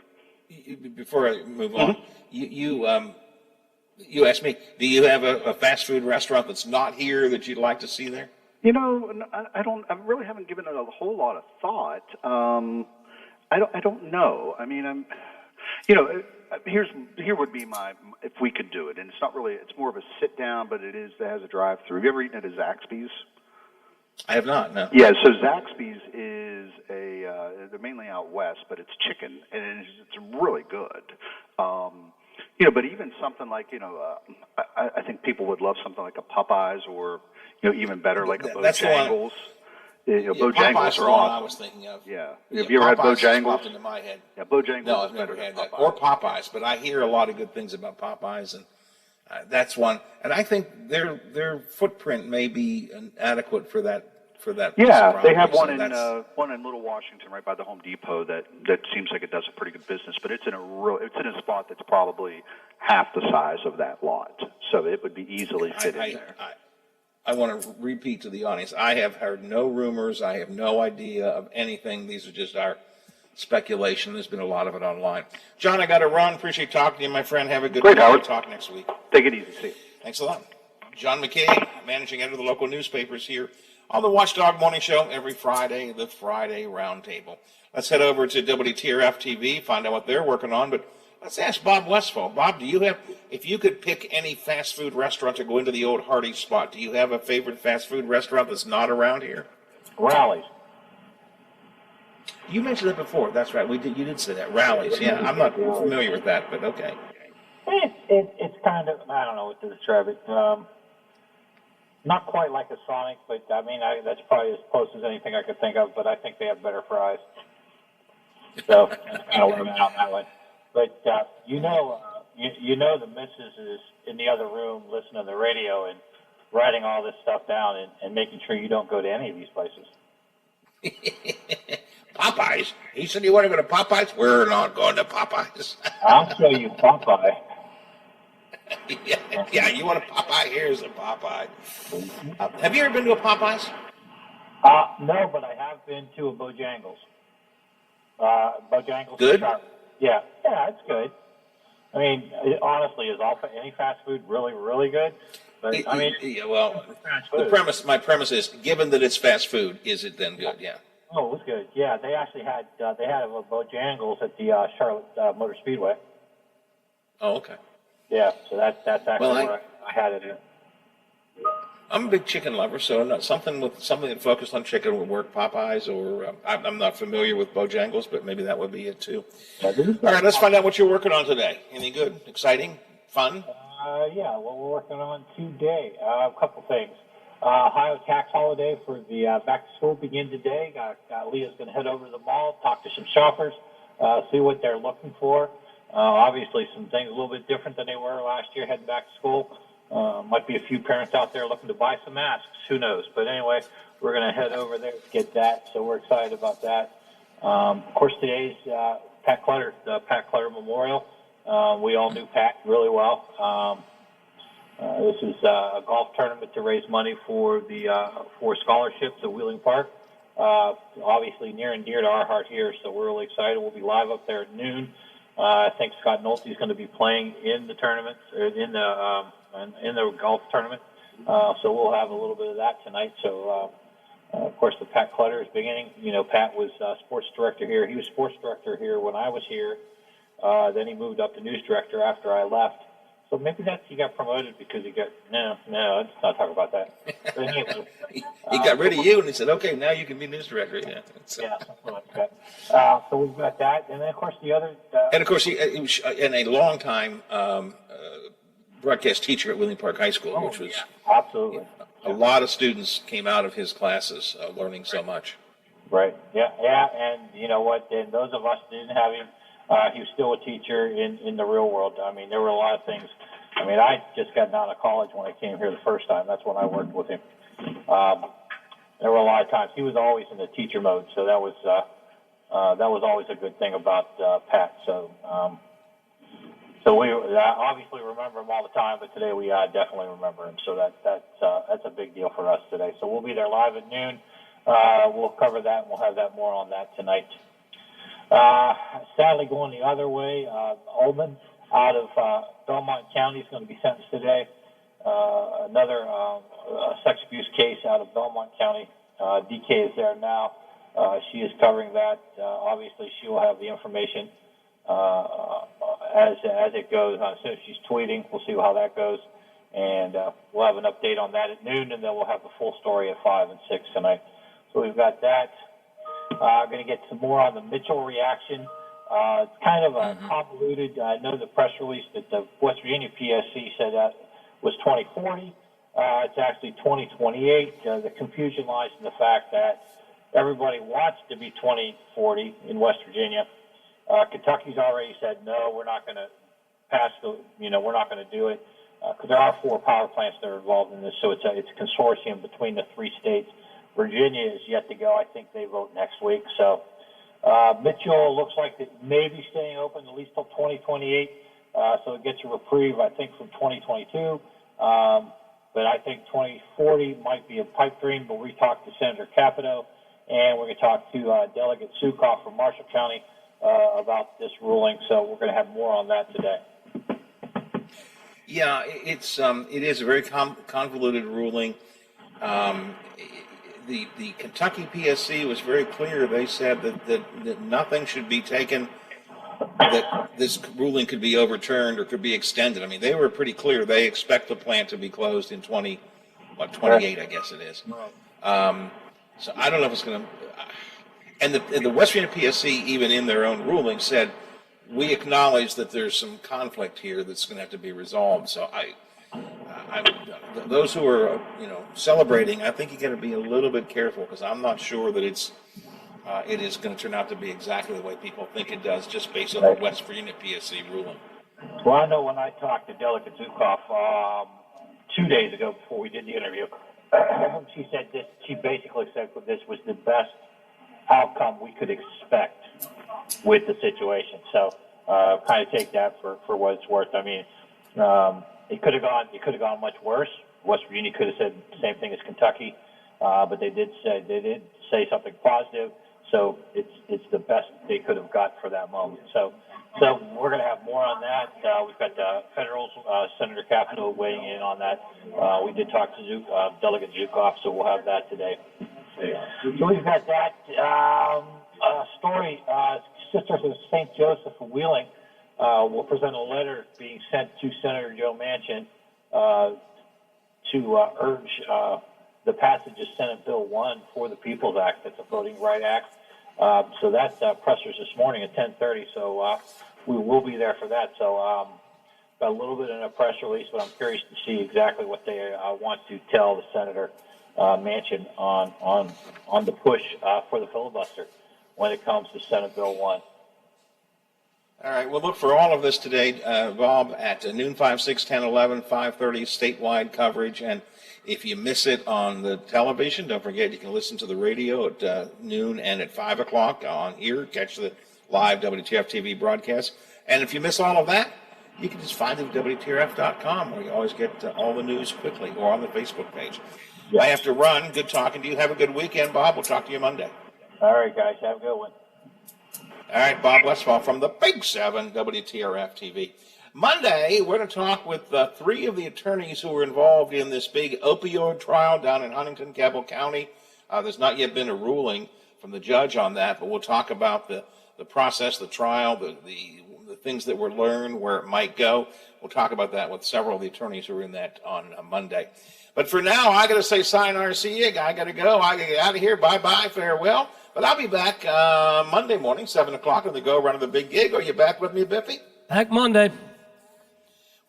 Speaker 12: Before I move on, you asked me, do you have a fast food restaurant that's not here that you'd like to see there?
Speaker 14: I don't. I really haven't given it a whole lot of thought. I don't know. I mean, here would be my, if we could do it, and it's not really. It's more of a sit down, but it has a drive through. Have you ever eaten at a Zaxby's?
Speaker 12: I have not, no.
Speaker 14: Yeah, so Zaxby's is they're mainly out west, but it's chicken, and it's really good. But even something like, I think people would love something like a Popeyes or, even better, like a Bojangles. Bojangles
Speaker 12: the
Speaker 14: are
Speaker 12: one
Speaker 14: awesome.
Speaker 12: I was thinking of.
Speaker 14: Yeah. Have you ever had
Speaker 12: Popeyes just
Speaker 14: Bojangles?
Speaker 12: popped into my head.
Speaker 14: Yeah, Bojangles.
Speaker 12: No,
Speaker 14: is
Speaker 12: I've never
Speaker 14: better
Speaker 12: had
Speaker 14: than
Speaker 12: that.
Speaker 14: Popeyes.
Speaker 12: Or Popeyes, but I hear a lot of good things about Popeyes, and that's one. And I think their footprint may be adequate for that. Piece
Speaker 14: Yeah,
Speaker 12: of property,
Speaker 14: they have
Speaker 12: so
Speaker 14: one in
Speaker 12: that's-
Speaker 14: one in Little Washington, right by the Home Depot. That seems like it does a pretty good business, but it's in a spot that's probably half the size of that lot, so it would be easily fit in there.
Speaker 12: I want to repeat to the audience, I have heard no rumors. I have no idea of anything. These are just our speculation. There's been a lot of it online. John, I got to run. Appreciate talking to you, my friend. Have a good
Speaker 14: Great,
Speaker 12: day.
Speaker 14: Howard.
Speaker 12: Talk next week.
Speaker 14: Take it easy. See you.
Speaker 12: Thanks a lot. John McCabe, managing editor of the local newspapers here on the Watchdog Morning Show every Friday, the Friday Roundtable. Let's head over to WTRF TV, find out what they're working on, but let's ask Bob Westphal. Bob, do you have, if you could pick any fast food restaurant to go into the old Hardee's spot, do you have a favorite fast food restaurant that's not around here?
Speaker 2: Rallies.
Speaker 12: You mentioned it before. That's right. You did say that. Rallies. Yeah, I'm not familiar with that, but okay.
Speaker 2: It's kind of, I don't know what to describe it. Not quite like a Sonic, but I mean, that's probably as close as anything I could think of, but I think they have better fries. So, that's kind of where I'm at on that one. But, you know the missus is in the other room listening to the radio and writing all this stuff down and making sure you don't go to any of these places.
Speaker 12: Popeyes? He said you want to go to Popeyes? We're not going to Popeyes.
Speaker 2: I'll show you Popeye.
Speaker 12: Yeah, you want a Popeye? Here's a Popeye. Have you ever been to a Popeyes?
Speaker 2: No, but I have been to a Bojangles. Bojangles.
Speaker 12: Good?
Speaker 2: Yeah, it's good. I mean, honestly, is any fast food really, really good? But I mean,
Speaker 12: yeah, well, my premise is, given that it's fast food, is it then good? Yeah.
Speaker 2: Oh, it was good. Yeah, they actually had a Bojangles at the Charlotte Motor Speedway.
Speaker 12: Oh, okay.
Speaker 2: Yeah, so that's actually
Speaker 12: Well,
Speaker 2: where I had it in.
Speaker 12: I'm a big chicken lover, so something that focused on chicken would work. Popeyes, or I'm not familiar with Bojangles, but maybe that would be it too. All right, let's find out what you're working on today. Any good, exciting, fun?
Speaker 2: Yeah, what we're working on today, a couple things. Ohio tax holiday for the back to school begin today. Leah's going to head over to the mall, talk to some shoppers, see what they're looking for. Obviously, some things a little bit different than they were last year heading back to school. Might be a few parents out there looking to buy some masks. Who knows? But anyway, we're going to head over there to get that. So we're excited about that. Of course, today's Pat Clutter, the Pat Clutter Memorial. We all knew Pat really well. This is a golf tournament to raise money for for scholarships at Wheeling Park. Obviously near and dear to our heart here, so we're really excited. We'll be live up there at noon. I think Scott Nolte is going to be playing in the tournament, or in the golf tournament. So we'll have a little bit of that tonight. So, of course, the Pat Clutter is beginning. You know, Pat was sports director here. He was sports director here when I was here. Then he moved up to news director after I left. So maybe he got promoted because no, let's not talk about that. But anyway,
Speaker 12: he got rid of you, and he said, "Okay, now you can be news director." Yeah.
Speaker 2: Yeah, something like that. So we've got that, and then of course the other.
Speaker 12: And of course, he was in a long time broadcast teacher at Wheeling Park High School, which was
Speaker 2: absolutely
Speaker 12: a lot of students came out of his classes learning so much.
Speaker 2: Right. Yeah, and you know what? And those of us that didn't have him. He was still a teacher in the real world. I mean, there were a lot of things. I mean, I just got out of college when I came here the first time. That's when I worked with him. There were a lot of times he was always in the teacher mode, so that was always a good thing about Pat. So we obviously remember him all the time, but today we definitely remember him. So that's a big deal for us today. So we'll be there live at noon. We'll cover that, and we'll have that more on that tonight. Sadly, going the other way, Ullman out of Belmont County is going to be sentenced today. Another sex abuse case out of Belmont County. DK is there now. She is covering that. Obviously, she will have the information as it goes. As soon as she's tweeting, we'll see how that goes. And we'll have an update on that at noon, and then we'll have the full story at 5 and 6 tonight. So we've got that. Going to get some more on the Mitchell reaction. It's kind of a convoluted. I know the press release that the West Virginia PSC said that was 2040. It's actually 2028. The confusion lies in the fact that everybody wants to be 2040 in West Virginia. Kentucky's already said, no, we're not going to pass we're not going to do it, because there are 4 power plants that are involved in this, so it's a consortium between the 3 states. Virginia is yet to go. I think they vote next week. So Mitchell looks like it may be staying open at least till 2028, so it gets a reprieve, I think, from 2022. But I think 2040 might be a pipe dream, but we talked to Senator Capito, and we're going to talk to Delegate Sukoff from Marshall County about this ruling, so we're going to have more on that today.
Speaker 12: Yeah, it is a very convoluted ruling. The Kentucky PSC was very clear. They said that nothing should be taken, that this ruling could be overturned or could be extended. I mean, they were pretty clear. They expect the plant to be closed in 28, I guess it is. So I don't know if it's going to. And the West Virginia PSC, even in their own ruling, said, we acknowledge that there's some conflict here that's going to have to be resolved. So those who are celebrating, I think you got to be a little bit careful, because I'm not sure that it is going to turn out to be exactly the way people think it does, just based on the West Virginia PSC ruling.
Speaker 2: Well, I know when I talked to Delegate Zukoff 2 days ago before we did the interview, she said this. She basically said this was the best outcome we could expect with the situation. So kind of take that for what it's worth. I mean, it could have gone much worse. West Virginia could have said the same thing as Kentucky, but they did say something positive. So it's the best they could have got for that moment. So we're going to have more on that. We've got federal Senator Capito weighing in on that. We did talk to Delegate Zukoff, so we'll have that today. So we've got that story. Sisters of St. Joseph of Wheeling will present a letter being sent to Senator Joe Manchin to urge the passage of Senate Bill 1 for the People's Act. That's a Voting Right Act. So that presser's this morning at 10:30. So we will be there for that. So got a little bit in a press release, but I'm curious to see exactly what they want to tell the Senator Manchin on the push for the filibuster when it comes to Senate Bill 1.
Speaker 12: All right, we'll look for all of this today, Bob, at noon, 5, 6, 10, 11, 5:30 statewide coverage. And if you miss it on the television, don't forget you can listen to the radio at noon and at 5 o'clock on here. Catch the live WTF TV broadcast. And if you miss all of that, you can just find it at WTRF.com, where you always get all the news quickly, or on the Facebook page. Yeah. I have to run. Good talking to you. Have a good weekend, Bob. We'll talk to you Monday.
Speaker 2: All right, guys. Have a good one.
Speaker 12: All right, Bob Westphal from the Big 7, WTRF TV. Monday, we're going to talk with 3 of the attorneys who were involved in this big opioid trial down in Huntington, Cabell County. There's not yet been a ruling from the judge on that, but we'll talk about the process, the trial, the things that were learned, where it might go. We'll talk about that with several of the attorneys who were in that on Monday. But for now, I got to say sayonara, see you. I got to go. I got to get out of here. Bye-bye. Farewell. But I'll be back Monday morning, 7 o'clock on the Go Run of the Big Gig. Are you back with me, Biffy?
Speaker 13: Back Monday.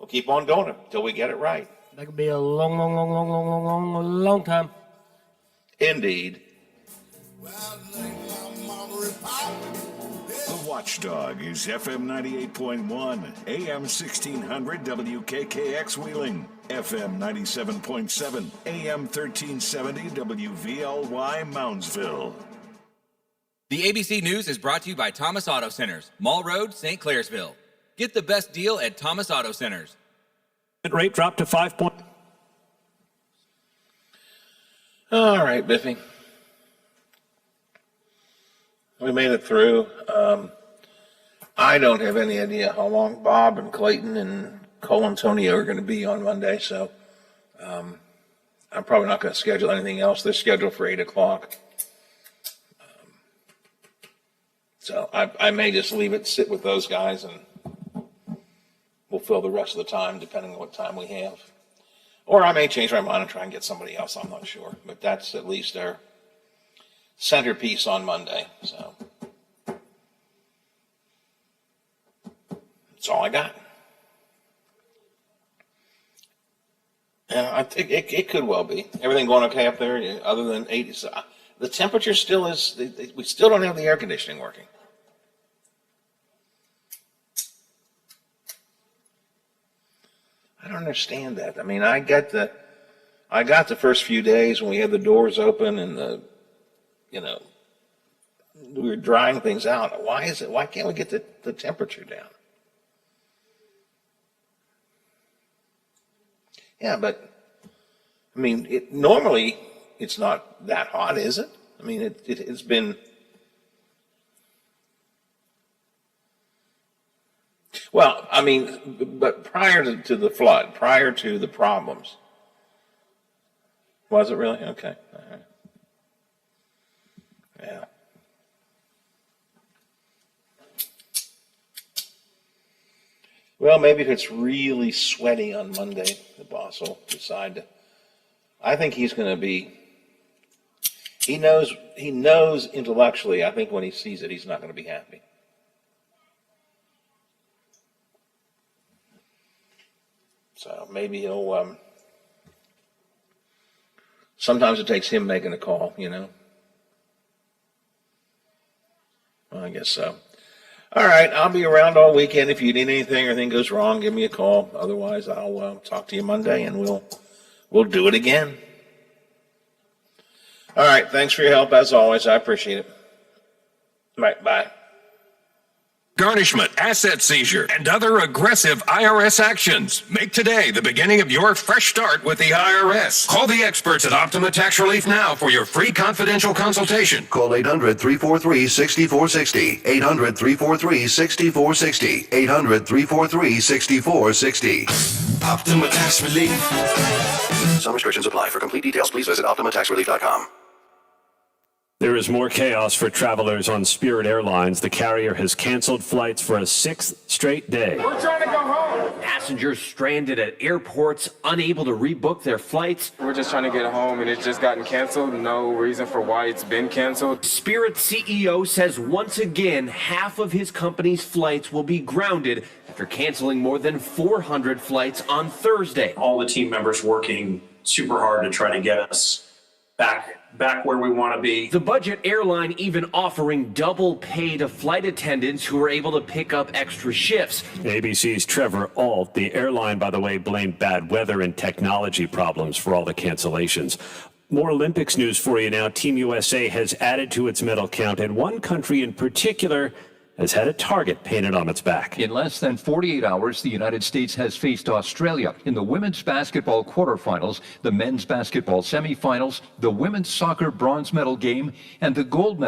Speaker 12: We'll keep on doing it until we get it right.
Speaker 13: That could be a long time.
Speaker 12: Indeed.
Speaker 1: The Watchdog is FM 98.1, AM 1600 WKKX Wheeling, FM 97.7, AM 1370 WVLY Moundsville.
Speaker 15: The ABC News is brought to you by Thomas Auto Centers, Mall Road, St. Clairsville. Get the best deal at Thomas Auto Centers.
Speaker 7: Rate dropped to 5 point.
Speaker 12: All right, Biffy. We made it through. I don't have any idea how long Bob and Clayton and Cole Antonio are going to be on Monday, so I'm probably not going to schedule anything else. They're scheduled for 8 o'clock. So I may just leave it, sit with those guys, and we'll fill the rest of the time depending on what time we have. Or I may change my mind and try and get somebody else. I'm not sure. But that's at least our centerpiece on Monday. So that's all I got. I think it could well be. Everything going okay up there, other than 80. So the temperature still is. We still don't have the air conditioning working. I don't understand that. I mean, I got the first few days when we had the doors open and we were drying things out. Why can't we get the temperature down? Yeah, but I mean, normally it's not that hot, is it? I mean, it's been. Well, I mean, but prior to the flood, prior to the problems, was it really? Okay. All right. Yeah. Well, maybe if it's really sweaty on Monday, the boss will decide to. I think he's going to be. He knows intellectually. I think when he sees it, he's not going to be happy. So maybe he'll. Sometimes it takes him making a call, Well, I guess so. All right, I'll be around all weekend. If you need anything or anything goes wrong, give me a call. Otherwise, I'll talk to you Monday, and we'll do it again. All right, thanks for your help as always. I appreciate it. Right, bye.
Speaker 3: Garnishment, asset seizure, and other aggressive IRS actions. Make today the beginning of your fresh start with the IRS. Call the experts at Optima Tax Relief now for your free confidential consultation.
Speaker 4: Call 800-343-6460. 800-343-6460. 800-343-6460.
Speaker 3: Optima Tax Relief.
Speaker 4: Some restrictions apply. For complete details, please visit OptimaTaxRelief.com.
Speaker 8: There is more chaos for travelers on Spirit Airlines. The carrier has canceled flights for a sixth straight day.
Speaker 9: We're trying to go home. Passengers stranded at airports, unable to rebook their flights.
Speaker 10: We're just trying to get home, and it's just gotten canceled. No reason for why it's been canceled.
Speaker 9: Spirit CEO says once again, half of his company's flights will be grounded after canceling more than 400 flights on Thursday.
Speaker 26: All the team members working super hard to try to get us back where we want to be.
Speaker 9: The budget airline even offering double pay to flight attendants who are able to pick up extra shifts.
Speaker 8: ABC's Trevor Ault. The airline, by the way, blamed bad weather and technology problems for all the cancellations. More Olympics news for you now. Team USA has added to its medal count, and one country in particular has had a target painted on its back.
Speaker 27: In less than 48 hours, the United States has faced Australia in the women's basketball quarterfinals, the men's basketball semifinals, the women's soccer bronze medal game, and the gold medal